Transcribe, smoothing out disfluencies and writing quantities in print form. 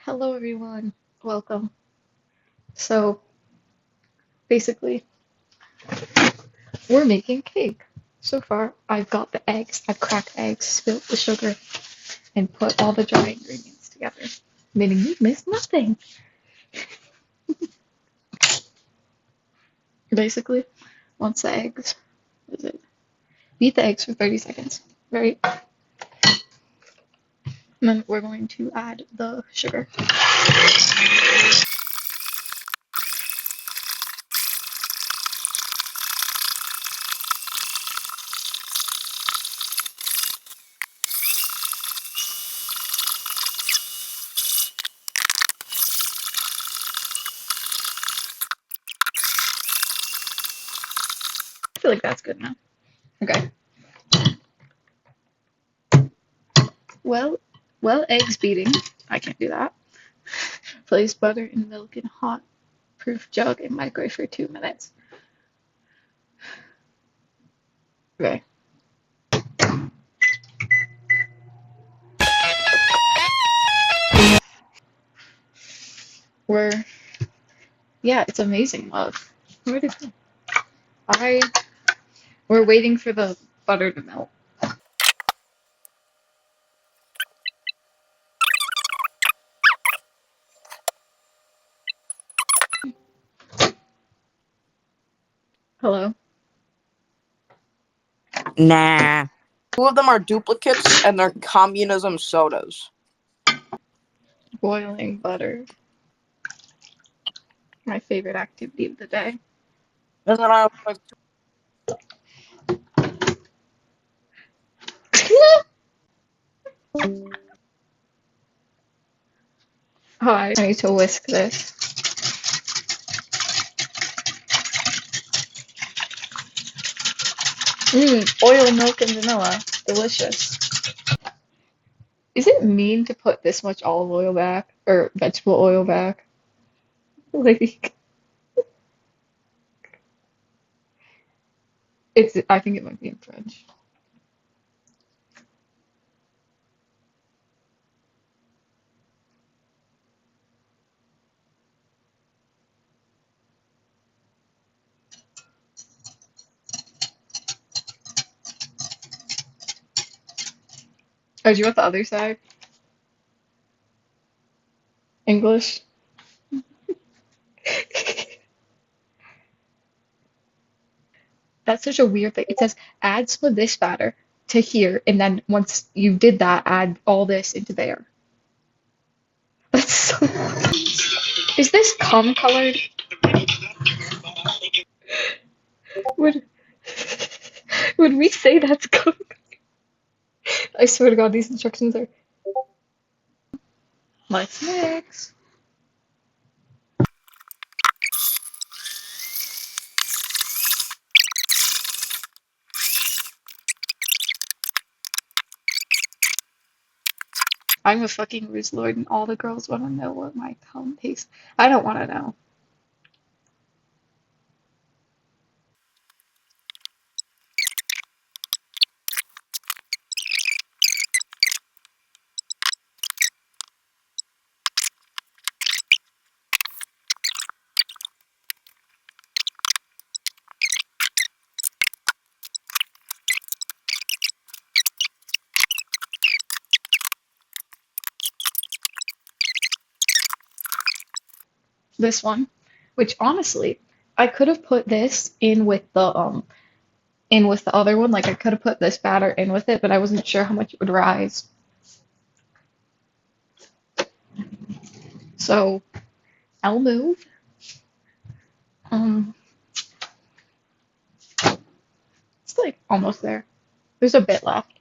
Hello everyone, welcome. So basically, we're making cake. So far, I've got the eggs, I've cracked eggs, spilled the sugar, and put all the dry ingredients together, meaning you've missed nothing. Basically, once the eggs, what is it? Beat the eggs for 30 seconds, right? And then we're going to add the sugar. I feel like that's good now. Okay. Well, eggs beating. I can't do that. Place butter and milk in hot proof jug and microwave for 2 minutes. Okay. We're Yeah, it's amazing, love. Where'd it go? I We're waiting for the butter to melt. Hello? Nah. Two of them are duplicates and they're communism sodas. Boiling butter. My favorite activity of the day. And then I have like Hi. I need to whisk this. Oil, milk, and vanilla. Delicious. Is it mean to put this much olive oil back? Or vegetable oil back? Like, I think it might be in French. Oh, do you want the other side? English? That's such a weird thing. It says add some of this batter to here, and then once you did that, add all this into there. That's so. Is this cum colored? Would would we say that's cum? I swear to God, these instructions are. Let's mix. I'm a fucking ruse lord, and all the girls want to know what my cum tastes. I don't want to know. This one, which honestly, I could have put this in with the other one. Like I could have put this batter in with it, but I wasn't sure how much it would rise. So I'll move. Um, it's like almost there. There's a bit left.